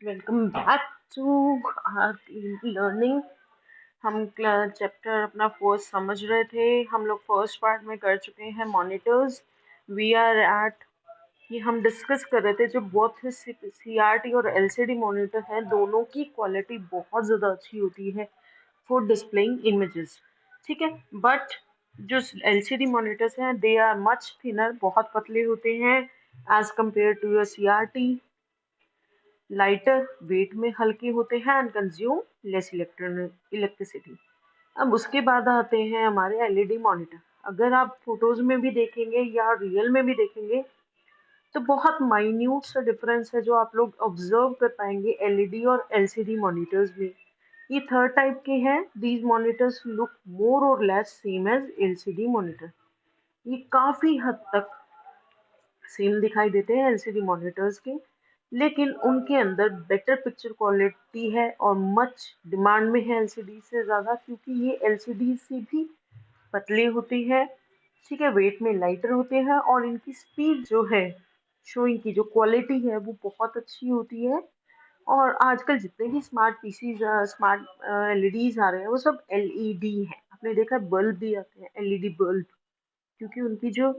Welcome back to R learning. हम chapter अपना first समझ रहे थे। हम लोग फर्स्ट पार्ट में कर चुके हैं मॉनिटर्स। वी आर एट ये हम डिस्कस कर रहे थे जो बोथ सीआरटी और एलसीडी मॉनिटर हैं, दोनों की क्वालिटी बहुत ज़्यादा अच्छी होती है फॉर डिस्प्लेइंग इमेजेस। ठीक है, बट जो एलसीडी मॉनिटर्स हैं दे आर मच थिनर, बहुत पतले होते हैं as compare to your CRT. Lighter weight में हल्के होते हैं एंड कंज्यूम लेस इलेक्ट्रिसिटी। अब उसके बाद आते हैं हमारे एलईडी मॉनिटर। अगर आप फोटोज में भी देखेंगे या रियल में भी देखेंगे तो बहुत माइन्यूट सा डिफरेंस है जो आप लोग ऑब्जर्व कर पाएंगे एलईडी और एलसीडी मॉनिटर्स में। ये थर्ड टाइप के हैं। दीज मॉनिटर्स लुक मोर और less same as LCD monitor. ये काफी हद तक सेम दिखाई देते हैं एलसीडी मॉनिटर्स के, लेकिन उनके अंदर बेटर पिक्चर क्वालिटी है और मच डिमांड में है एलसीडी से ज़्यादा, क्योंकि ये एलसीडी से भी पतले होते हैं। ठीक है, वेट में लाइटर होते हैं और इनकी स्पीड जो है शोइंग की जो क्वालिटी है वो बहुत अच्छी होती है। और आजकल जितने भी स्मार्ट पीसीज स्मार्ट एलईडीज आ रहे हैं वो सब एलईडी हैं। आपने देखा बल्ब भी आते हैं एलईडी बल्ब, क्योंकि उनकी जो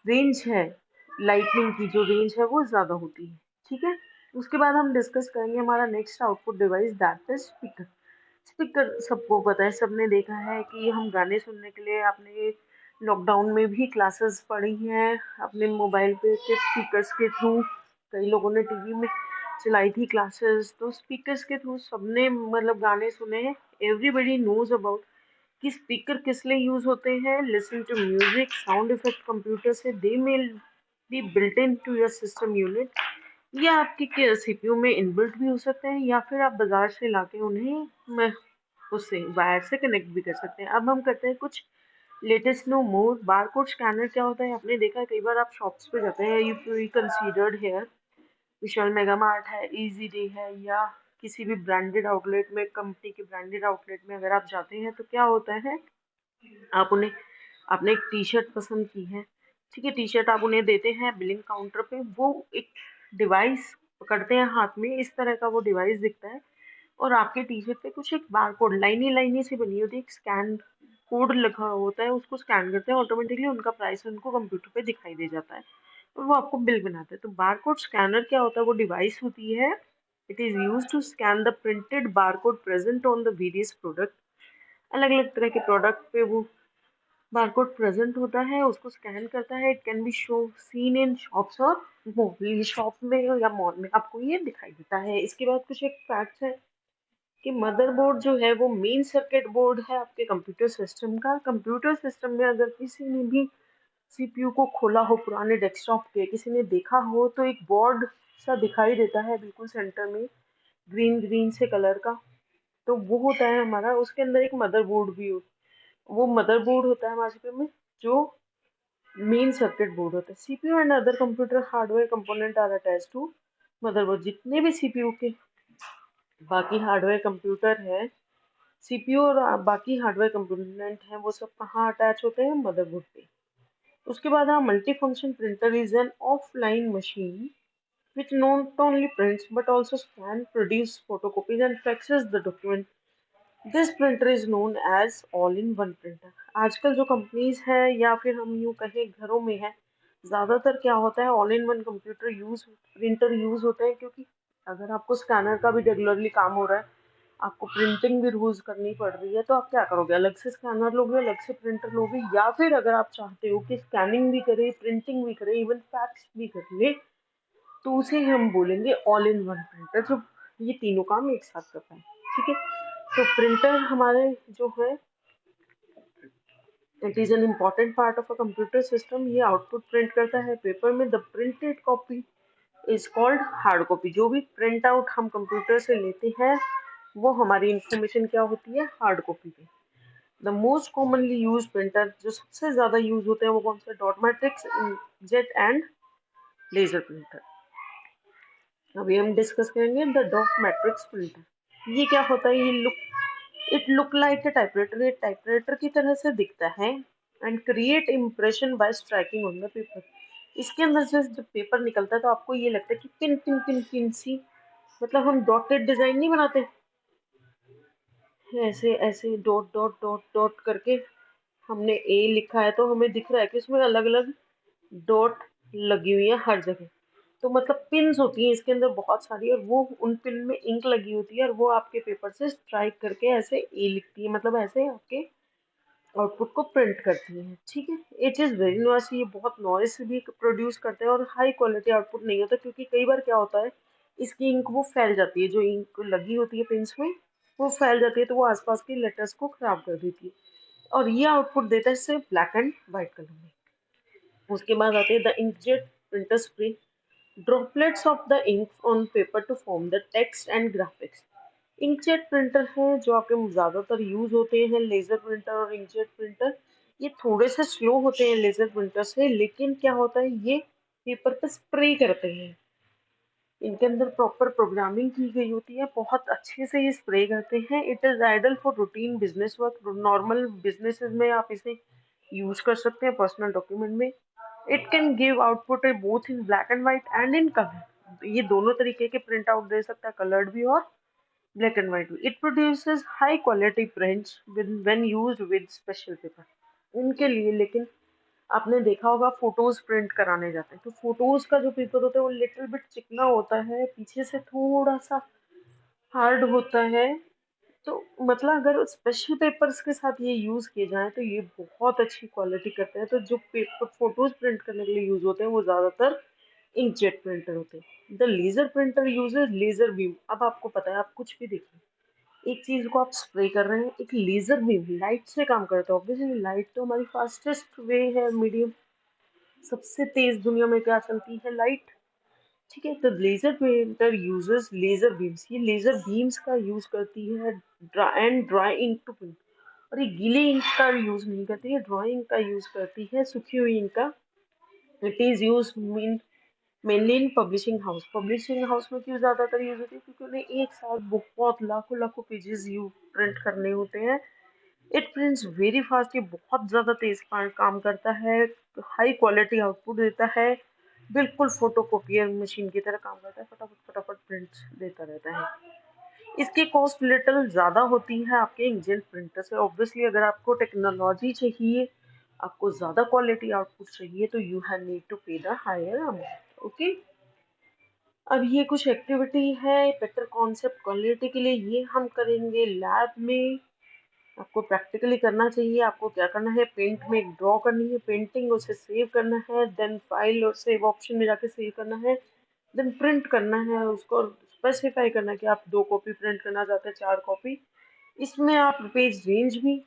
रेंज है, लाइटनिंग की जो रेंज है वो ज़्यादा होती है। ठीक है, उसके बाद हम डिस्कस करेंगे हमारा next output device, that is speaker. Speaker सबको पता है, सबने देखा है कि हम गाने सुनने के लिए आपने लॉकडाउन में भी क्लासेस पढ़ी हैं अपने मोबाइल पे के स्पीकर्स के थ्रू। कई लोगों ने टीवी में चलाई थी क्लासेस, तो स्पीकर्स के थ्रू सबने मतलब गाने सुने हैं। एवरीबडी नोज अबाउट कि स्पीकर किस लिए यूज होते हैं। Listen to music, sound effect computer से they may be built in to your system unit, या आपके सीपीयू में इनबिल्ट भी हो सकते हैं, या फिर आप बाजार से लाके उन्हें उससे वायर से कनेक्ट भी कर सकते हैं। अब हम करते हैं कुछ लेटेस्ट नो मोर। बारकोड स्कैनर क्या होता है? आपने देखा है कई बार आप शॉप्स पे जाते हैं, if you considered here Vishal mega mart है, इजी डे है, या किसी भी ब्रांडेड आउटलेट में, कंपनी के ब्रांडेड आउटलेट में अगर आप जाते हैं तो क्या होता है, आप उन्हें आपने एक टी शर्ट पसंद की है। ठीक है, टी शर्ट आप उन्हें देते हैं बिलिंग काउंटर पे, वो एक डिवाइस पकड़ते हैं हाथ में, इस तरह का वो डिवाइस दिखता है और आपके टी शर्ट पे कुछ एक बार कोड लाइनें लाइनें से बनी होती है, एक स्कैन कोड लिखा होता है, उसको स्कैन करते हैं ऑटोमेटिकली, उनका प्राइस उनको कंप्यूटर पे दिखाई दे जाता है और वो आपको बिल बनाते हैं। तो बारकोड स्कैनर क्या होता है? वो डिवाइस होती है, it is use to scan the printed barcode present on the various product. अलग अलग तरह के प्रोडक्ट पे वो बारकोड प्रेजेंट होता है, उसको स्कैन करता है। It can B show seen in shops और मॉल, शॉप में या मॉल में आपको ये दिखाई देता है। इसके बाद कुछ एक फैक्ट्स है कि मदरबोर्ड जो है वो मेन सर्किट बोर्ड है आपके कंप्यूटर सिस्टम का। कंप्यूटर सिस्टम में अगर किसी ने भी सीपीयू को खोला हो पुराने डेस्कटॉप के, किसी ने देखा हो, तो एक बोर्ड सा दिखाई देता है बिल्कुल सेंटर में, ग्रीन ग्रीन से कलर का। तो वो होता है हमारा, उसके अंदर एक मदरबोर्ड भी हो, वो मदरबोर्ड होता है हमारे सीपीयू में, जो मेन सर्किट बोर्ड होता है। CPU and other computer hardware component are attach to motherboard. जितने भी सीपीयू के बाकी हार्डवेयर कंप्यूटर है, सीपीयू और बाकी हार्डवेयर कंपोनेंट हैं, वो सब कहाँ अटैच होते हैं? मदरबोर्ड पे। उसके बाद हाँ, multi function printer is an offline machine which not only prints but also scan, produce photocopies and faxes the document. This printer is known as all-in-one printer. आजकल जो कंपनीज है या फिर हम यूँ कहें घरों में है, ज़्यादातर क्या होता है, all in one computer use printer use होते हैं, क्योंकि अगर आपको स्कैनर का भी रेगुलरली काम हो रहा है, आपको प्रिंटिंग भी रोज करनी पड़ रही है, तो आप क्या करोगे? अलग से स्कैनर लोगे, अलग से प्रिंटर लोगे, या फिर अगर आप चाहते हो कि स्कैनिंग भी करे, प्रिंटिंग भी करे, इवन फैक्स भी कर ले, तो उसे हम बोलेंगे ऑल इन वन प्रिंटर, जो ये तीनों काम एक साथ करता है। ठीक है, तो प्रिंटर हमारे जो है, it is an important part of a computer system. ये आउटपुट प्रिंट करता है पेपर में। The printed copy is called hard copy. जो भी प्रिंट आउट हम कंप्यूटर से लेते हैं वो हमारी इंफॉर्मेशन क्या होती है? हार्ड कॉपी पे। The most commonly use printer, जो सबसे ज्यादा यूज होते हैं वो कौन से? Dot matrix, jet and laser printer. अभी हम डिस्कस करेंगे द डॉट मैट्रिक्स प्रिंटर। ये क्या होता है? ये it look like a typewriter, ये टाइपराइटर की तरह से दिखता है। And create impression bye striking on the paper. इसके अंदर से जब पेपर निकलता है तो आपको ये लगता है कि पिन पिन पिन पिन सी मतलब हम डॉटेड डिजाइन नहीं बनाते, ऐसे ऐसे डॉट डॉट डॉट डॉट करके हमने ए लिखा है तो हमें दिख रहा है कि उसमें अलग अलग डॉट लगी हुई है हर जगह। तो मतलब पिन्स होती हैं इसके अंदर बहुत सारी, और वो उन पिन में इंक लगी होती है और वो आपके पेपर से स्ट्राइक करके ऐसे ए लिखती है, मतलब ऐसे आपके आउटपुट को प्रिंट करती है। ठीक है, इट इज़ वेरी नॉइसी, ये बहुत नॉइस भी प्रोड्यूस करते हैं और हाई क्वालिटी आउटपुट नहीं होता, क्योंकि कई बार क्या होता है इसकी इंक वो फैल जाती है, जो इंक लगी होती है पिंस में वो फैल जाती है तो वो आसपास के लेटर्स को खराब कर देती है। और ये आउटपुट देता है सिर्फ ब्लैक एंड व्हाइट कलर में। उसके बाद आते हैं the inkjet printer spray, droplets of the ink on paper to form the text and graphics। Inkjet printer है जो आपके ज़्यादातर यूज होते हैं, लेज़र प्रिंटर और इंकजेट प्रिंटर। ये थोड़े से स्लो होते हैं लेज़र प्रिंटर से, लेकिन क्या होता है ये पेपर पे स्प्रे करते हैं। इनके अंदर प्रॉपर प्रोग्रामिंग की गई होती है, बहुत अच्छे से ये स्प्रे करते हैं। It is ideal for routine business work, normal businesses में आप इसे यूज कर सकते हैं, पर्सनल डॉक्यूमेंट में। It can give output both in black and white and in colour, ये दोनों तरीके के प्रिंट आउट दे सकता है, कलर्ड भी और ब्लैक एंड व्हाइट भी। It produces high quality prints when used with special paper. उनके लिए लेकिन आपने देखा होगा फोटोज प्रिंट कराने जाते हैं तो फोटोज का जो पेपर होता है वो लिटिल बिट चिकना होता है, पीछे से थोड़ा सा हार्ड होता है। तो मतलब अगर स्पेशल पेपर्स के साथ ये यूज किए जाएं तो ये बहुत अच्छी क्वालिटी करते हैं। तो जो पेपर फोटोज प्रिंट करने के लिए यूज होते हैं वो ज्यादातर इंकजेट प्रिंटर होते हैं। The laser printer uses laser beam. अब आपको पता है, आप कुछ भी देखिए, एक चीज को आप स्प्रे कर रहे हैं, एक लेजर बीम लाइट से काम करता है। ऑब्वियसली लाइट तो हमारी फास्टेस्ट वे है, मीडियम, सबसे तेज दुनिया में क्या चलती है, लाइट। ठीक है, तो laser printer uses laser beams, ये लेजर बीम्स का यूज करती है ड्राई इंक टू प्रिंट। और ये गीली इंक का यूज नहीं करती है, ड्राइंग का यूज करती है, सूखी हुई इंक का। It is use mainly in publishing house. Publishing house में क्यों ज्यादातर यूज होती है, क्योंकि उन्हें एक साथ बहुत लाखों लाखों पेजेस यू प्रिंट करने होते हैं। इट प्रिंट्स वेरी फास्ट, ये बहुत ज्यादा तेज काम करता है, हाई क्वालिटी आउटपुट देता है, बिल्कुल फोटोकॉपियर मशीन की तरह काम करता है, फटाफट फटाफट प्रिंट देता रहता है। इसकी कॉस्ट लिटिल ज़्यादा होती है आपके इंकजेट प्रिंटर से। ऑब्वियसली अगर आपको टेक्नोलॉजी चाहिए, आपको ज़्यादा क्वालिटी आउटपुट चाहिए, तो यू हैव नीड टू पे द हायर अमाउंट। ओके, अब ये कुछ एक्टिविटी है बेटर कॉन्सेप्ट क्वालिटी के लिए, ये हम करेंगे लैब में। आपको प्रैक्टिकली करना चाहिए। आपको क्या करना है, पेंट में ड्रॉ करनी है पेंटिंग, उसे सेव करना है, देन फाइल और सेव ऑप्शन में जाके सेव करना है, देन प्रिंट करना है। उसको स्पेसिफाई करना है कि आप 2 कॉपी प्रिंट करना चाहते हैं, 4 कॉपी। इसमें आप पेज रेंज भी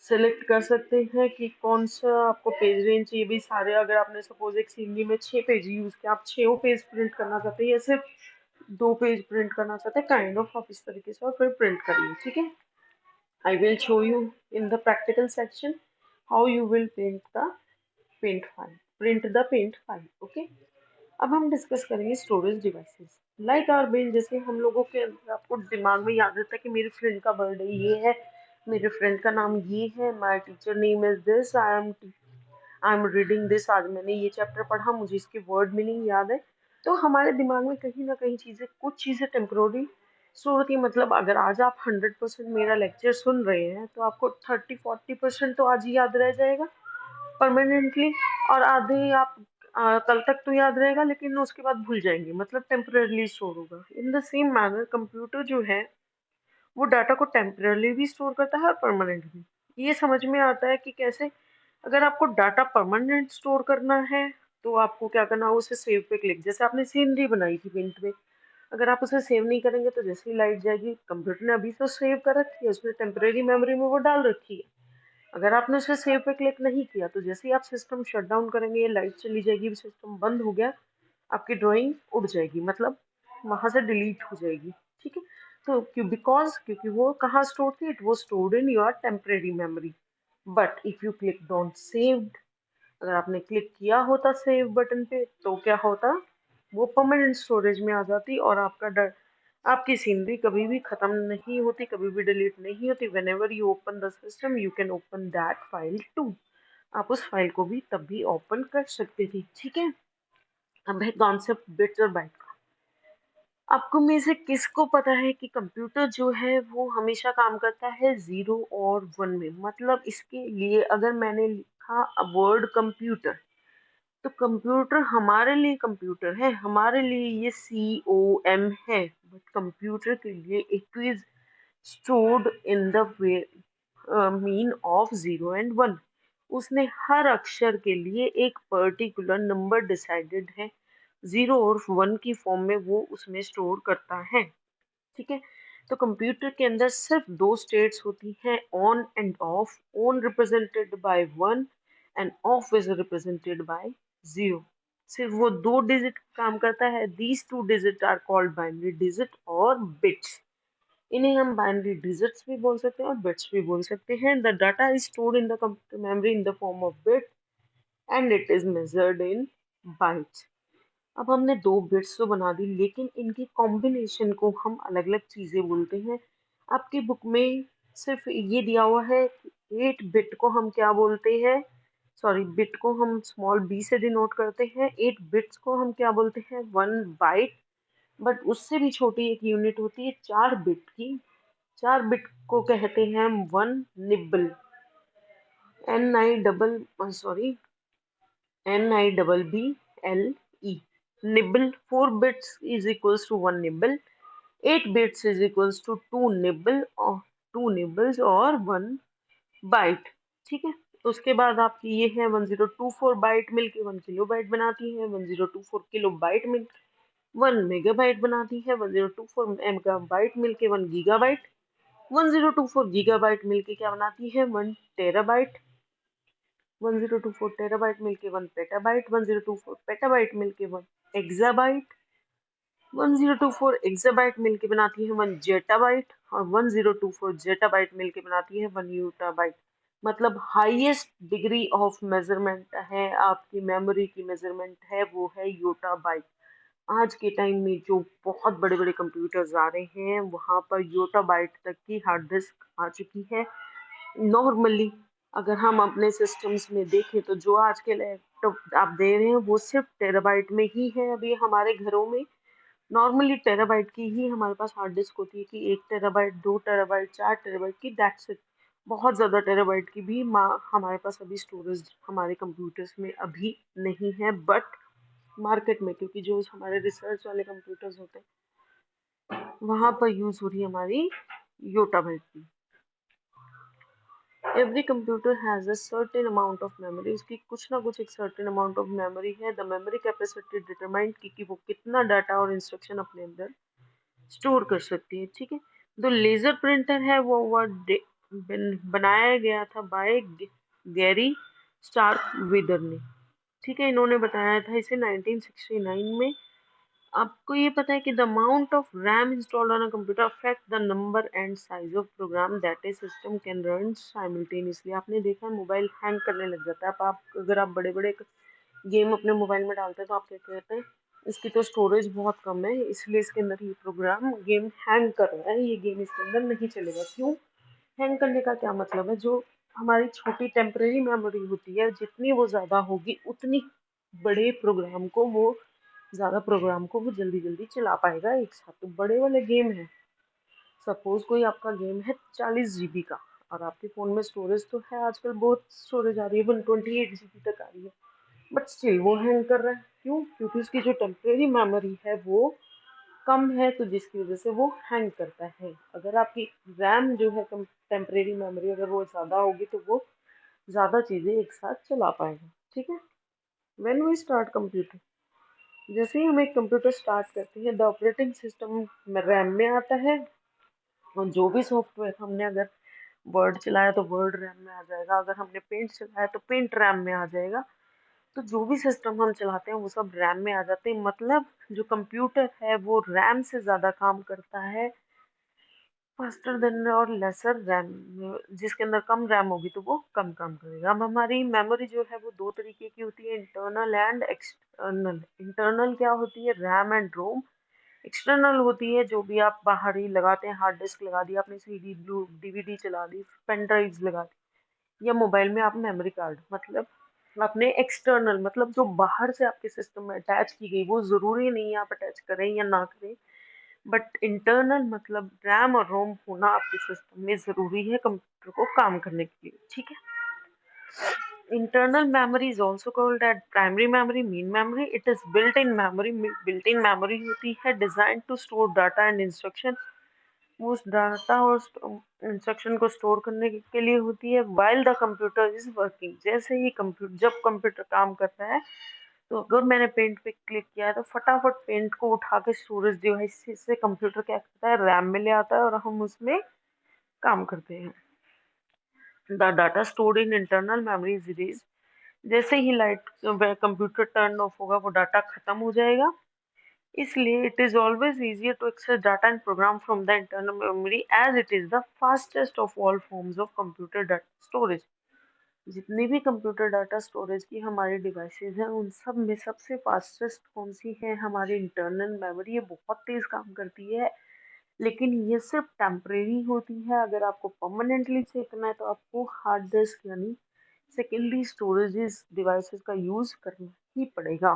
सेलेक्ट कर सकते हैं कि कौन सा आपको पेज रेंज चाहिए। भी सारे, अगर आपने सपोज एक सीनरी में 6 पेज यूज किया, आप 6 पेज प्रिंट करना चाहते हैं या सिर्फ 2 पेज प्रिंट करना चाहते हैं, काइंड ऑफ आप इस तरीके से और फिर प्रिंट करिए। ठीक है, I will show you in the practical section how you will paint file, print the paint file. Okay. अब हम डिस्कस करेंगे storage devices like our brain. जैसे हम लोगों के अंदर आपको दिमाग में याद रहता है कि मेरे फ्रेंड का बर्थडे ये है, मेरे फ्रेंड का नाम ये है, my teacher name is this, I am reading this, आज मैंने ये चैप्टर पढ़ा, मुझे इसकी वर्ड मीनिंग याद है। तो हमारे दिमाग में कहीं ना कहीं चीज़ें, कुछ चीज़ें टेम्प्रोरी स्टोर होती है। मतलब अगर आज आप 100% मेरा लेक्चर सुन रहे हैं तो आपको 30-40% तो आज ही याद रह जाएगा परमानेंटली, और आधे आप कल तक तो याद रहेगा लेकिन उसके बाद भूल जाएंगे, मतलब टेम्परेली स्टोर होगा। In the same manner computer जो है वो डाटा को टेम्परेली भी स्टोर करता है और परमानेंट भी। ये समझ में आता है कि कैसे। अगर आपको डाटा परमानेंट स्टोर करना है तो आपको क्या करना है, उसे सेव पे क्लिक, जैसे आपने सीनरी बनाई थी पेंट में, अगर आप उसे सेव नहीं करेंगे तो जैसे ही लाइट जाएगी, कंप्यूटर ने अभी तो सेव कर रखी है, उसने टेम्परेरी मेमोरी में वो डाल रखी है। अगर आपने उसे सेव पे क्लिक नहीं किया तो जैसे ही आप सिस्टम शट डाउन करेंगे, ये लाइट चली जाएगी, सिस्टम बंद हो गया, आपकी ड्राइंग उड़ जाएगी, मतलब वहां से डिलीट हो जाएगी। ठीक है, तो क्योंकि वो कहाँ स्टोर थी, it was stored in your temporary memory. But if you click on saved, अगर आपने क्लिक किया होता सेव बटन पे तो क्या होता, वो परमानेंट स्टोरेज में आ जाती और आपकी सीनरी कभी भी खत्म नहीं होती, कभी भी डिलीट नहीं होती। Whenever you open the system you can open that file too, आप उस फाइल को भी तब भी ओपन कर सकते थे। ठीक है, अब है कॉन्सेप्ट बिट्स और बाइट का। आपको में से किसको पता है कि कंप्यूटर जो है वो हमेशा काम करता है 0 और 1 में? मतलब इसके लिए अगर मैंने लिखा वर्ड कंप्यूटर, तो कंप्यूटर हमारे लिए कंप्यूटर है, हमारे लिए ये COM है, बट कंप्यूटर के लिए it is stored in the way, mean of 0 and 1. उसने हर अक्षर के लिए एक पर्टिकुलर नंबर डिसाइडेड है, 0 और 1 की फॉर्म में वो उसमें स्टोर करता है। ठीक है, तो कंप्यूटर के अंदर सिर्फ दो स्टेट्स होती हैं, on and off. On represented by 1 and off is represented by 0। सिर्फ वो दो डिजिट काम करता है। These two digit are called binary digit और बिट्स। इन्हें हम बाइनरी डिजिट्स भी बोल सकते हैं और बिट्स भी बोल सकते हैं। The data is stored in the computer memory in the form of bit and it is measured in bytes. अब हमने दो बिट्स तो बना दी, लेकिन इनकी कॉम्बिनेशन को हम अलग अलग चीजें बोलते हैं। आपकी बुक में सिर्फ ये दिया हुआ है कि 8 बिट को हम क्या बोलते हैं, सॉरी बिट को हम स्मॉल b से डिनोट करते हैं, 8 बिट्स को हम क्या बोलते हैं, 1 बाइट। बट उससे भी छोटी एक यूनिट होती है 4 बिट की। 4 बिट को कहते हैं हम 1 nibble. Sorry NIBBLE। Nibble 4 bits is equals to 1 nibble. 8 bits is equals to 2 nibble और 2 निब्बल्स और 1 बाइट। ठीक है, उसके बाद आपकी ये है 1024 बाइट मिलके 1 किलोबाइट बनाती है। 1024 किलोबाइट मिल 1 मेगाबाइट बनाती है। 1024 मेगाबाइट मिलके 1 गीगाबाइट। 1024 गीगाबाइट मिलके क्या बनाती है, 1 टेराबाइट। 1024 टेराबाइट मिलके 1 पेटाबाइट। 1024 पेटाबाइट मिलके 1 एक्साबाइट। 1024 एक्साबाइट मिलके बनाती है 1 जेटाबाइट। और 1024 जेटाबाइट मिलके बनाती है 1 यूटाबाइट। मतलब हाईएस्ट डिग्री ऑफ मेजरमेंट है, आपकी मेमोरी की मेजरमेंट है, वो है योटाबाइट। आज के टाइम में जो बहुत बड़े बड़े कंप्यूटर्स आ रहे हैं, वहाँ पर योटाबाइट तक की हार्ड डिस्क आ चुकी है। नॉर्मली अगर हम अपने सिस्टम्स में देखें तो जो आज के लैपटॉप आप दे रहे हैं वो सिर्फ टेराबाइट में ही है अभी हमारे घरों में। नॉर्मली टेराबाइट की ही हमारे पास हार्ड डिस्क होती है कि 1 टेराबाइट, 2 टेराबाइट, 4 टेराबाइट की, दैट्स इट। बहुत ज़्यादा टेराबाइट की भी हमारे पास अभी स्टोरेज हमारे कंप्यूटर्स में अभी नहीं है। बट मार्केट में, क्योंकि जो हमारे रिसर्च वाले कंप्यूटर्स होते हैं वहाँ पर यूज़ हो रही है हमारी योटाबाइट की। Every computer has a certain amount of memory. उसकी कुछ ना कुछ एक सर्टेन अमाउंट ऑफ मेमोरी है। द मेमोरी कैपेसिटी डिटरमाइंड कि वो कितना डाटा और इंस्ट्रक्शन अपने अंदर स्टोर कर सकती है। ठीक है, जो लेजर प्रिंटर है वो बनाया गया था बाय गैरी स्टार्क विदर ने। ठीक है, इन्होंने बताया था इसे 1969 में। आपको ये पता है कि the amount of RAM installed on a computer affect the number and size of program that a system can run simultaneously. आपने देखा है मोबाइल हैंग करने लग जाता है। आप अगर आप बड़े बड़े गेम अपने मोबाइल में डालते हैं तो आप क्या कहते हैं, इसकी तो स्टोरेज बहुत कम है, इसलिए इसके अंदर ये प्रोग्राम गेम हैंग कर रहा है, ये गेम इसके अंदर नहीं चलेगा। क्यों हैंग करने का क्या मतलब है, जो हमारी छोटी टेम्परेरी मेमोरी होती है जितनी वो ज़्यादा होगी उतनी बड़े प्रोग्राम को वो ज़्यादा प्रोग्राम को वो जल्दी जल्दी चला पाएगा एक साथ। तो बड़े वाले गेम है, सपोज कोई आपका गेम है 40 GB का और आपके फ़ोन में स्टोरेज तो है, आजकल बहुत स्टोरेज आ रही है, 128 GB तक आ रही है, बट स्टिल वो हैंग कर रहा है। क्यों? क्योंकि उसकी जो टेम्परेरी मेमोरी है वो कम है, तो जिसकी वजह से वो हैंग करता है। अगर आपकी रैम जो है टेम्परेरी मेमोरी अगर वो ज़्यादा होगी तो वो ज़्यादा चीज़ें एक साथ चला पाएगा। ठीक है, व्हेन वी स्टार्ट कंप्यूटर, जैसे ही हम एक कंप्यूटर स्टार्ट करते हैं द ऑपरेटिंग सिस्टम रैम में आता है। और जो भी सॉफ्टवेयर हमने अगर वर्ड चलाया तो वर्ड रैम में आ जाएगा, अगर हमने पेंट चलाया तो पेंट रैम में आ जाएगा। तो जो भी सिस्टम हम चलाते हैं वो सब रैम में आ जाते हैं। मतलब जो कंप्यूटर है वो रैम से ज़्यादा काम करता है, फास्टर देन और लेसर रैम। जिसके अंदर कम रैम होगी तो वो कम काम करेगा। अब हमारी मेमोरी जो है वो दो तरीके की होती है, इंटरनल एंड एक्सटर्नल। इंटरनल क्या होती है, रैम एंड रोम। एक्सटर्नल होती है जो भी आप बाहर ही लगाते हैं, हार्ड डिस्क लगा दी आपने, CD DVD चला दी, पेन ड्राइव्स लगा दी, या मोबाइल में आप मेमोरी कार्ड, मतलब अपने एक्सटर्नल, मतलब जो बाहर से आपके सिस्टम में अटैच की गई, वो ज़रूरी नहीं है आप अटैच करें या ना करें, बट इंटरनल मतलब रैम और रोम होना आपके सिस्टम में जरूरी है कंप्यूटर को काम करने के लिए, ठीक है। Internal memory is also called as primary memory, main memory. It is built-in memory. Built-in memory होती है designed to store data and instruction. वो उस डाटा और इंस्ट्रक्शन को स्टोर करने के लिए होती है while the computer is working. जैसे ही कंप्यूटर जब कंप्यूटर काम करता है तो अगर मैंने पेंट पे क्लिक किया है तो फटाफट पेंट को उठा के स्टोरेज डिवाइस से कंप्यूटर क्या करता है, रैम में ले आता है और हम उसमें काम करते हैं। The data stored in internal memory is erased. जैसे ही लाइट कंप्यूटर टर्न ऑफ होगा वो डाटा खत्म हो जाएगा। इसलिए it is always easier to access data and program from the internal memory as it is the fastest of all forms of computer data storage. जितनी भी कंप्यूटर डाटा स्टोरेज की हमारी डिवाइसेज हैं उन सब में सबसे फास्टेस्ट कौन सी है, हमारी इंटरनल मेमोरी। ये बहुत तेज काम करती है लेकिन ये सिर्फ टेम्परेरी होती है। अगर आपको परमानेंटली चेक करना है तो आपको हार्ड डिस्क यानी सेकेंडरी स्टोरेज डिवाइसेस का यूज करना ही पड़ेगा,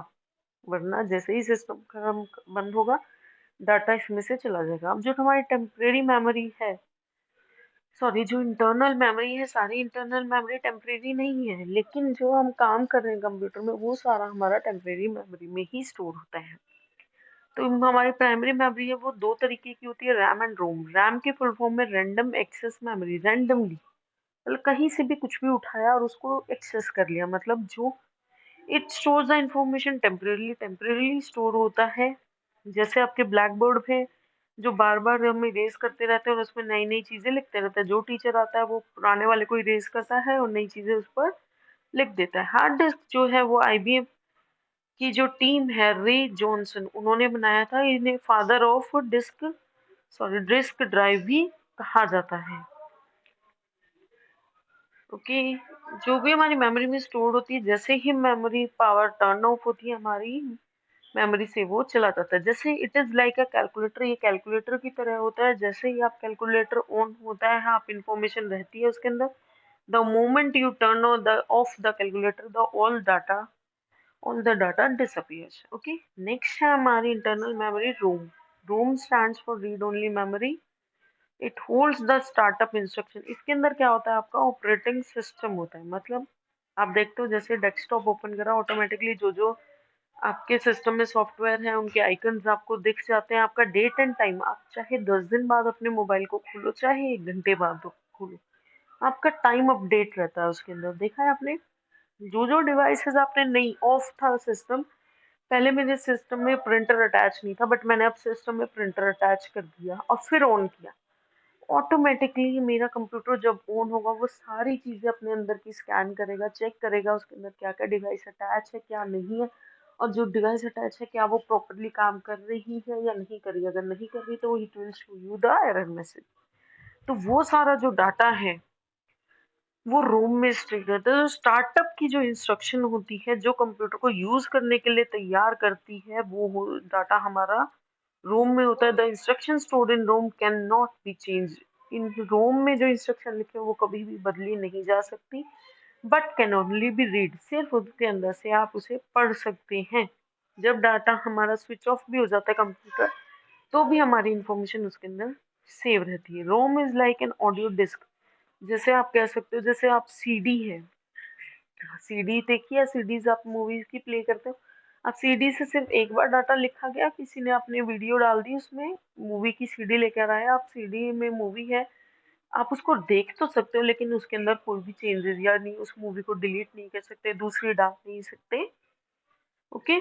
वरना जैसे ही सिस्टम खत्म बंद होगा डाटा इसमें से चला जाएगा। अब जो हमारी टेम्परेरी मेमोरी है, सॉरी जो इंटरनल मेमोरी है, सारी इंटरनल मेमोरी टेम्परेरी नहीं है, लेकिन जो हम काम कर रहे हैं कंप्यूटर में वो सारा हमारा टेम्परेरी मेमोरी में ही स्टोर होता है। तो हमारी प्राइमरी मेमोरी है वो दो तरीके की होती है, रैम एंड रोम। रैम के फुल फॉर्म में रैंडम एक्सेस मेमोरी, रैंडमली मतलब कहीं से भी कुछ भी उठाया और उसको एक्सेस कर लिया, मतलब जो it stores the information temporarily, temporarily store होता है। जैसे आपके ब्लैक बोर्ड पे जो बार बार हम इरेज करते रहते हैं और उसमें नई नई चीजें लिखते रहते हैं, जो टीचर आता है वो पुराने वाले को इरेज करता है और नई चीजें उस पर लिख देता है। हार्ड डिस्क जो है वो आईबीएम की जो टीम है, रे जॉनसन, उन्होंने बनाया था। इन्हें father of disk disk drive भी कहा जाता है। ओके, जो भी हमारी मेमोरी में स्टोर होती है, जैसे ही मेमोरी पावर टर्न ऑफ होती है हमारी मेमोरी से वो चला जाता है। जैसे it is like a calculator, ये कैलकुलेटर की तरह होता है। जैसे ही आप कैलकुलेटर ऑन होता है, आप इंफॉर्मेशन रहती है उसके अंदर, the moment you turn off the calculator the all the data disappears. Okay, next है हमारी internal memory, ROM. ROM stands for read only memory. It holds the startup instruction. इसके अंदर क्या होता है, आपका ऑपरेटिंग सिस्टम होता है। मतलब आप देखते हो जैसे डेस्कटॉप ओपन करा, ऑटोमेटिकली जो जो आपके सिस्टम में सॉफ्टवेयर है उनके आइकन्स आपको दिख जाते हैं। आपका डेट एंड टाइम, आप चाहे 10 दिन बाद अपने मोबाइल को खोलो चाहे 1 घंटे बाद खोलो, आपका टाइम अपडेट रहता है उसके अंदर। देखा है आपने, जो जो डिवाइसेस आपने नहीं, ऑफ था सिस्टम, पहले मेरे सिस्टम में प्रिंटर अटैच नहीं था बट मैंने अब सिस्टम में प्रिंटर अटैच कर दिया और फिर ऑन किया, ऑटोमेटिकली मेरा कंप्यूटर जब ऑन होगा वो सारी चीजें अपने अंदर की स्कैन करेगा, चेक करेगा उसके अंदर क्या क्या डिवाइस अटैच है क्या नहीं है, और जो डिवाइस अटैच है क्या वो प्रॉपरली काम कर रही है या नहीं कर रही। अगर नहीं कर रही तो it will show you the error message. तो वो सारा जो डाटा है वो रोम में स्टोर रहता है। तो स्टार्टअप की जो इंस्ट्रक्शन होती है जो कंप्यूटर को यूज करने के लिए तैयार करती है, वो डाटा हमारा रोम में होता है। The instruction stored in ROM can not be change. इन रोम में जो इंस्ट्रक्शन लिखे हैं वो कभी भी बदली नहीं जा सकती, but can only be read, सिर्फ उसके अंदर से आप उसे पढ़ सकते हैं। जब डाटा हमारा स्विच ऑफ भी हो जाता है कंप्यूटर तो भी हमारी इंफॉर्मेशन उसके अंदर सेव रहती है। ROM is like an audio disc. जैसे आप कह सकते हो जैसे आप सीडी है, सीडी देखिए या सीडीज आप मूवीज की प्ले करते हो, आप सीडी से सिर्फ एक बार डाटा लिखा गया, किसी ने आपने वीडियो डाल दी उसमें, मूवी की सीडी लेकर आया, आप सीडी में मूवी है, आप उसको देख तो सकते हो लेकिन उसके अंदर कोई भी चेंजेस या नहीं, उस मूवी को डिलीट नहीं कर सकते, दूसरी डाल नहीं सकते। Okay,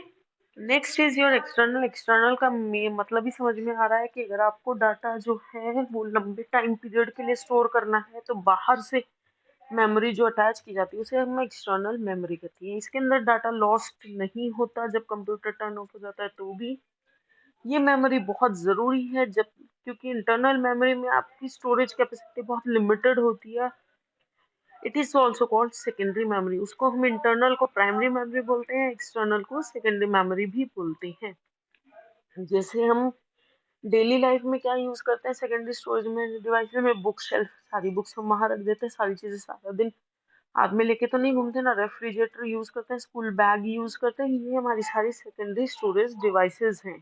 next is your external. External का मतलब ही समझ में आ रहा है कि अगर आपको डाटा जो है वो लंबे टाइम पीरियड के लिए स्टोर करना है तो बाहर से मेमोरी जो अटैच की जाती है उसे हम एक्सटर्नल मेमोरी कहती है। इसके अंदर डाटा लॉस्ट नहीं होता जब कंप्यूटर टर्न ऑफ हो जाता है तो भी। ये मेमोरी बहुत ज़रूरी है जब, क्योंकि इंटरनल मेमोरी में आपकी स्टोरेज कैपेसिटी बहुत लिमिटेड होती है। It is also called secondary memory. उसको हम इंटरनल को प्राइमरी मेमोरी बोलते हैं, एक्सटर्नल को सेकेंडरी मेमोरी भी बोलते हैं। जैसे हम डेली लाइफ में क्या यूज करते हैं सेकेंडरी स्टोरेज में, डिवाइसेस में, बुक शेल्फ, सारी बुक्स हम वहां रख देते हैं, सारी चीजें सारा दिन हाथ में लेके तो नहीं घूमते ना, रेफ्रिजरेटर यूज करते हैं, स्कूल बैग यूज करते हैं, ये हमारी सारी सेकेंडरी स्टोरेज डिवाइसेस हैं।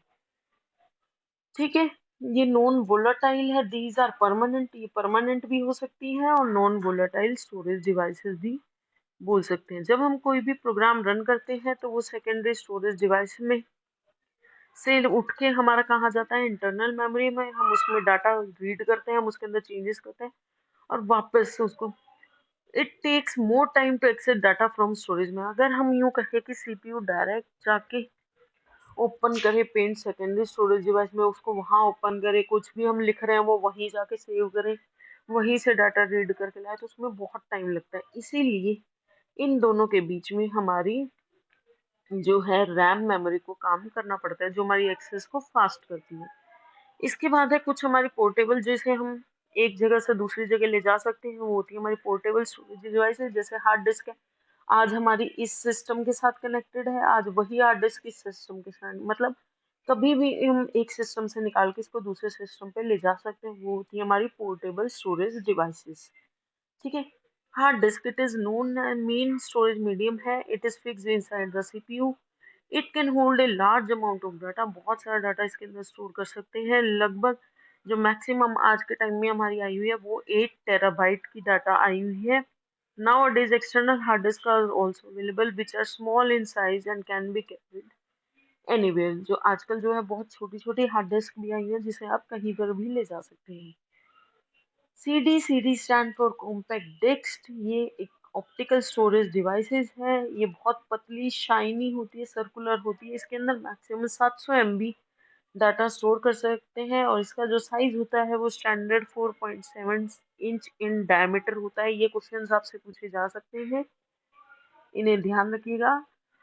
ठीक है, ये नॉन वोलेटाइल है, दीज आर परमानेंट, ये परमानेंट भी हो सकती है और नॉन वोलेटाइल स्टोरेज डिवाइसेस भी बोल सकते हैं। जब हम कोई भी प्रोग्राम रन करते हैं तो वो सेकेंडरी स्टोरेज डिवाइस में से उठ के हमारा कहाँ जाता है, इंटरनल मेमोरी में। हम उसमें डाटा रीड करते हैं, हम उसके अंदर चेंजेस करते हैं और वापस से उसको, it takes more time to access data from storage में। अगर हम यूं कहें कि सीपीयू डायरेक्ट जाके ओपन करे पेंट सेकेंडरी स्टोरेज डिवाइस में, उसको वहां ओपन करे, कुछ भी हम लिख रहे हैं वो वहीं जाके सेव करे, वहीं से डाटा रीड करके लाए, तो उसमें बहुत टाइम लगता है। इसीलिए इन दोनों के बीच में हमारी जो है रैम मेमोरी को काम करना पड़ता है, जो हमारी एक्सेस को फास्ट करती है। इसके बाद है कुछ हमारी पोर्टेबल, जैसे हम एक जगह से दूसरी जगह ले जा सकते हैं, वो होती है हमारी पोर्टेबल स्टोरेज डिवाइसेस। जैसे हार्ड डिस्क है, आज हमारी इस सिस्टम के साथ कनेक्टेड है, आज वही हार्ड डिस्क इस सिस्टम के साथ, मतलब कभी भी हम एक सिस्टम से निकाल के इसको दूसरे सिस्टम पे ले जा सकते हैं, वो होती है हमारी पोर्टेबल स्टोरेज डिवाइसेस। ठीक है। Hard disk, it is known main storage medium है, it is fixed inside the CPU, it can hold a large amount of data, बहुत सारा डाटा इसके अंदर स्टोर कर सकते हैं। लगभग जो मैक्सिमम आज के टाइम में हमारी आई हुई है वो 8 टेराबाइट की डाटा आई हुई है। Nowadays, external hard disks are also available, which are small in size and can be carried anywhere. जो आजकल जो है बहुत छोटी छोटी हार्ड डिस्क भी आई है जिसे आप कहीं पर भी ले जा सकते हैं। CD stand for compact disc, ये एक ऑप्टिकल स्टोरेज डिवाइसेस है। ये बहुत पतली शाइनी होती है, सर्कुलर होती है, इसके अंदर मैक्सिमम 700 MB डाटा स्टोर कर सकते हैं और इसका जो साइज होता है वो स्टैंडर्ड 4.7 इंच इन डायमीटर होता है। ये क्वेश्चन आपसे पूछे जा सकते हैं, इन्हें ध्यान रखिएगा।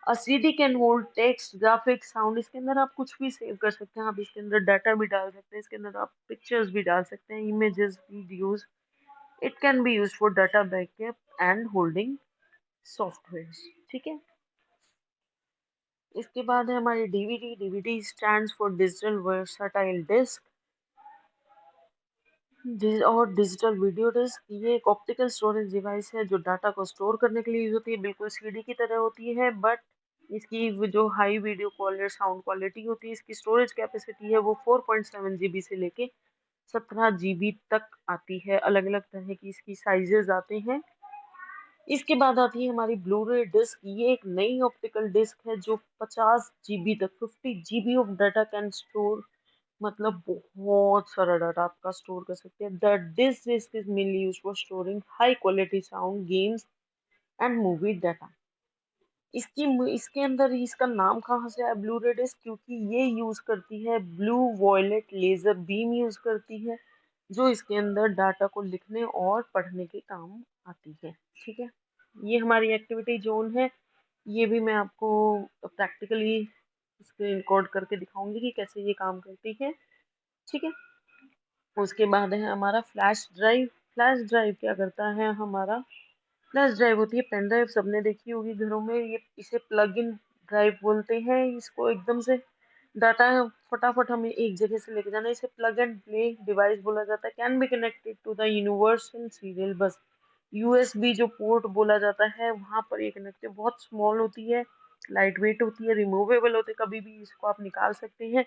A CD can hold text, graphics, sound, इसके अंदर आप कुछ भी सेव कर सकते हैं, आप इसके अंदर डाटा भी डाल सकते हैं, इसके अंदर आप पिक्चर्स भी डाल सकते हैं, images, videos. It can be use for data backup and holding software. ठीक है। इसके बाद है हमारी DVD. DVD stands for digital versatile disc और डिजिटल वीडियो डिस्क। ये एक ऑप्टिकल स्टोरेज डिवाइस है जो डाटा को स्टोर करने के लिए यूज होती है, बिल्कुल सीडी की तरह होती है, बट इसकी जो high video quality sound quality होती है, इसकी स्टोरेज कैपेसिटी है वो 4.7 GB से लेके 17 GB तक आती है। अलग अलग तरह की इसकी साइजेस आते हैं। इसके बाद आती है हमारी ब्लू-रे डिस्क। ये एक नई ऑप्टिकल डिस्क है जो 50 GB तक, 50 GB of data can store, मतलब बहुत सारा डाटा आपका स्टोर कर सकते हैं। The disc is mainly use for storing high quality sound, games and movie data. इसके अंदर इसका नाम कहाँ से आया ब्लू रे डिस्क, क्योंकि ये यूज करती है blue violet laser beam use करती है, जो इसके अंदर डाटा को लिखने और पढ़ने के काम आती है। ठीक है। ये हमारी एक्टिविटी जोन है, ये भी मैं आपको प्रैक्टिकली स्क्रीन रिकॉर्ड करके दिखाऊंगी कि कैसे ये काम करती है। ठीक है। उसके बाद है हमारा फ्लैश ड्राइव। फ्लैश ड्राइव क्या करता है हमारा, फ्लैश ड्राइव होती है पेन ड्राइव, सबने देखी होगी घरों में, ये इसे प्लग इन ड्राइव बोलते हैं। इसको एकदम से डाटा फटाफट हमें एक जगह से लेके जाना है, इसे प्लग एंड प्ले डिवाइस बोला जाता है। Can be connected to the universal serial bus, USB जो पोर्ट बोला जाता है वहां पर ये कनेक्टेड, बहुत स्मॉल होती है, लाइट वेट होती है, रिमूवेबल होती है, कभी भी इसको आप निकाल सकते हैं।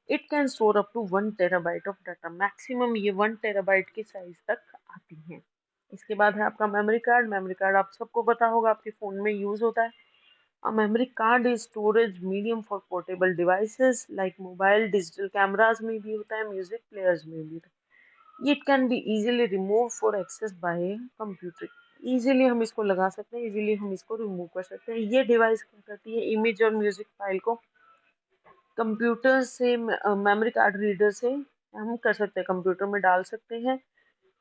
It can store up to 1 TB of data, maximum ये 1 TB के साइज तक आती हैं। इसके बाद है आपका मेमोरी कार्ड। मेमोरी कार्ड आप सबको पता होगा, आपके फ़ोन में यूज़ होता है। A memory card is storage medium for portable devices like mobile, digital cameras में भी होता है, म्यूजिक प्लेयर्स में भी होता है। It can be easily removed for access by a computer. Easily हम इसको लगा सकते हैं, इजीली हम इसको रिमूव कर सकते हैं। ये डिवाइस क्या करती है, इमेज और म्यूजिक फाइल को कंप्यूटर से मेमोरी कार्ड रीडर से हम कर सकते हैं, कंप्यूटर में डाल सकते हैं।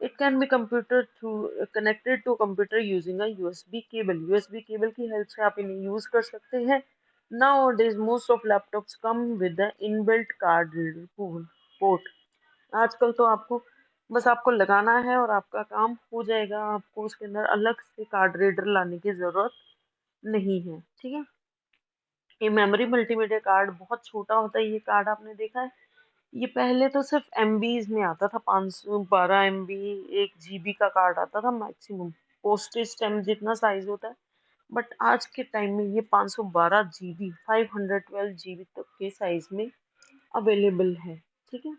It can be computer through connected to computer using a USB cable, USB cable की हेल्प से आप इन्हें यूज कर सकते हैं। Nowadays most of laptops come with the inbuilt card reader port. आजकल तो आपको बस आपको लगाना है और आपका काम हो जाएगा, आपको उसके अंदर अलग से कार्ड रीडर लाने की जरूरत नहीं है। ठीक है। ये मेमोरी मल्टीमीडिया कार्ड बहुत छोटा होता है, ये कार्ड आपने देखा है, ये पहले तो सिर्फ एमबीज में आता था, 512 MB, 1 GB का कार्ड आता था मैक्सिमम, पोस्टेज स्टैम्प जितना साइज होता है। बट आज के टाइम में ये 512 GB, 512 GB तक के साइज में अवेलेबल है। ठीक है।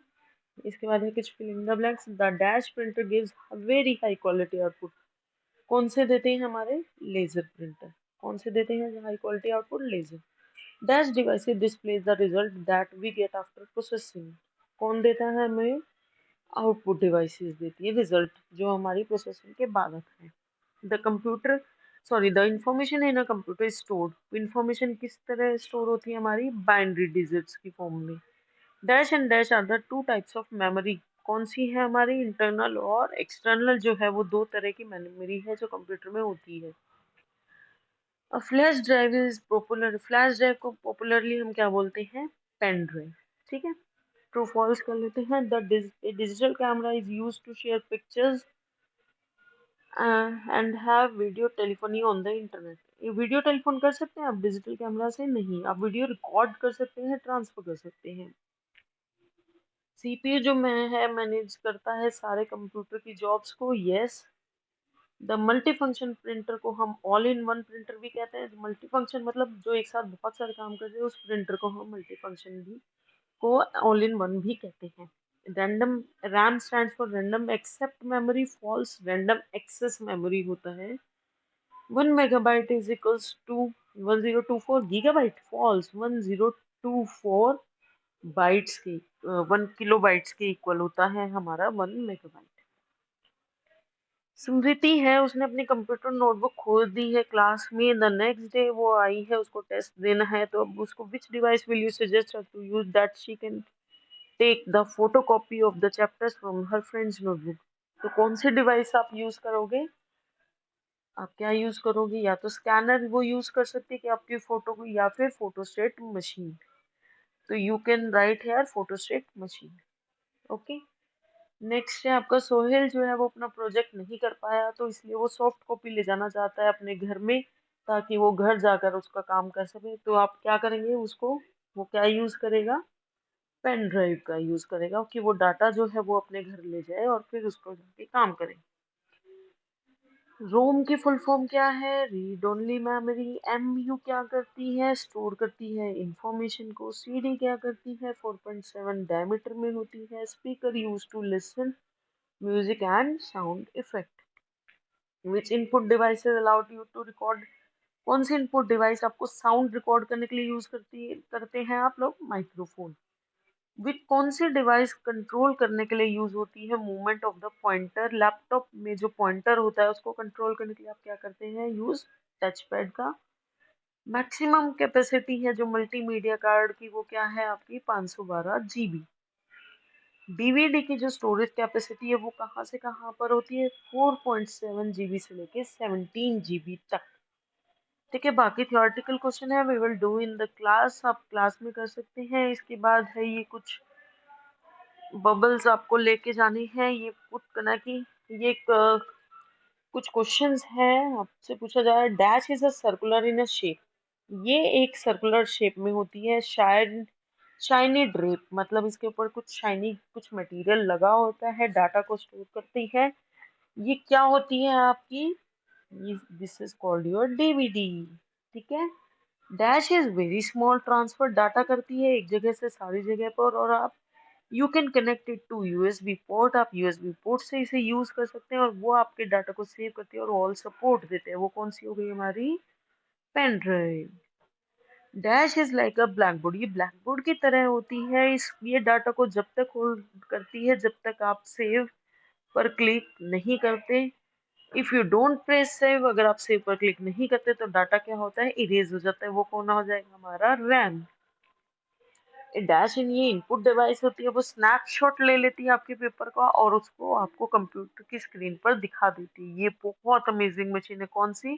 इसके बाद है कुछ filling the blanks. The dash printer gives very high quality output. कौन से देते हैं हमारे? Laser printer. कौन से देते हैं high quality output? Laser. Dash devices displays the result that we get after processing. कौन देता है हमें? आउटपुट डिवाइसेस देती है रिजल्ट जो हमारी प्रोसेसिंग के बाद आता है। The computer the information in a computer stored. Information किस तरह स्टोर होती है हमारी? बाइनरी डिजिट्स की फॉर्म में। Dash and dash are the two types of memory. कौन सी है हमारी? इंटरनल और एक्सटर्नल जो है वो दो तरह की मेमोरी है जो कंप्यूटर में होती है। Flash drive is popular. Flash drive को पॉपुलरली हम क्या बोलते हैं? Pen drive. ठीक है, ट्रू फॉल्स कर लेते हैं। The digital camera is use to share pictures and have video telephony on the internet. ये वीडियो टेलीफोन कर सकते हैं आप डिजिटल कैमरा से? नहीं। आप वीडियो रिकॉर्ड कर सकते हैं, ट्रांसफर कर सकते हैं। सीपीयू जो है मैनेज करता है सारे कंप्यूटर की जॉब्स को। Yes. The multi function printer को हम ऑल इन वन प्रिंटर भी कहते हैं। मल्टी फंक्शन मतलब जो एक साथ बहुत सारे काम करते हैं, उस प्रिंटर को हम मल्टी फंक्शन भी को ऑल इन वन भी कहते हैं। Random RAM stands for random except memory. False random access memory होता है। 1 MB is equals to 1024 GB। False 1024 bytes के 1 KB के इक्वल होता है हमारा 1 MB। स्मृति है, उसने अपनी कंप्यूटर नोटबुक खोल दी है क्लास में। द नेक्स्ट डे वो आई है, उसको टेस्ट देना है, तो अब उसको which device will you suggest her to use that she can take the photo copy of the chapters from her friends notebook. तो कौन सी डिवाइस आप यूज करोगे? आप क्या यूज करोगे? या तो स्कैनर वो यूज कर सकते हैं कि आपकी फोटो को, या फिर फोटोस्टेट मशीन। तो you can write here photostat machine. Okay. Next है आपका सोहेल जो है वो अपना प्रोजेक्ट नहीं कर पाया, तो इसलिए वो सॉफ्ट कॉपी ले जाना चाहता है अपने घर में, ताकि वो घर जाकर उसका काम कर सके। तो आप क्या करेंगे उसको? वो क्या यूज करेगा? पेन ड्राइव का यूज करेगा कि वो डाटा जो है वो अपने घर ले जाए और फिर उसको जाके काम करे। रोम की फुल फॉर्म क्या है? Read only memory. एमयू क्या करती है? स्टोर करती है इंफॉर्मेशन को। सीडी क्या करती है? 4.7 डायमीटर में होती है। Speaker use to listen music and sound effect. Which input devices allowed you to record. कौन सी इनपुट डिवाइस आपको साउंड रिकॉर्ड करने के लिए यूज करते हैं आप लोग? माइक्रोफोन। विच कौन सी डिवाइस कंट्रोल करने के लिए यूज होती है? Movement of the pointer. Laptop में जो पॉइंटर होता है उसको कंट्रोल करने के लिए आप क्या करते हैं? यूज टच पैड का। मैक्सिमम कैपेसिटी है जो मल्टीमीडिया कार्ड की, वो क्या है आपकी? 512 GB। डीवीडी की जो स्टोरेज कैपेसिटी है वो कहाँ से कहाँ पर होती है? 4.7 GB से लेके 17 GB तक। ठीक है, बाकी थियोरेटिकल क्वेश्चन है we will do in the class, आप क्लास में कर सकते हैं। इसके बाद है ये कुछ बबल्स आपको लेके जाने हैं, ये पुट करना कि ये कुछ क्वेश्चंस हैं आपसे पूछा जा रहा है। Dash is a circular in a shape. ये एक सर्कुलर शेप में होती है। शायद शाइनी ड्रेप मतलब इसके ऊपर कुछ शाइनी कुछ मटेरियल लगा होता है, डाटा को स्टोर करती है। ये क्या होती है आपकी? This is called your DVD. ठीक है। Dash is very small transfer. Data करती है एक जगह से सारी जगह पर, और आप you can connect it to USB port. आप यूएसबी पोर्ट से इसे यूज कर सकते हैं और वो आपके डाटा को सेव करती है और ऑल सपोर्ट देते हैं। वो कौन सी हो गई हमारी? Pen drive. Dash is like a black board. ये ब्लैक बोर्ड की तरह होती है। इस ये डाटा को जब तक होल्ड करती है जब तक आप सेव पर क्लिक नहीं करते। If you don't press save, अगर आप सेव पर क्लिक नहीं करते तो डाटा क्या होता है? इरेज हो जाता है। वो कौन हो जाएगा? हमारा रैम। डैश इन ये इनपुट डिवाइस होती है, वो स्नैपशॉट ले लेती है आपके पेपर का और उसको आपको कंप्यूटर की स्क्रीन पर दिखा देती है। ये बहुत अमेजिंग मशीन है। कौन सी?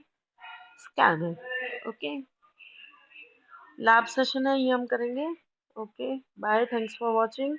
स्कैनर। ओके, लैब सेशन है ये हम करेंगे। Okay bye, thanks for watching.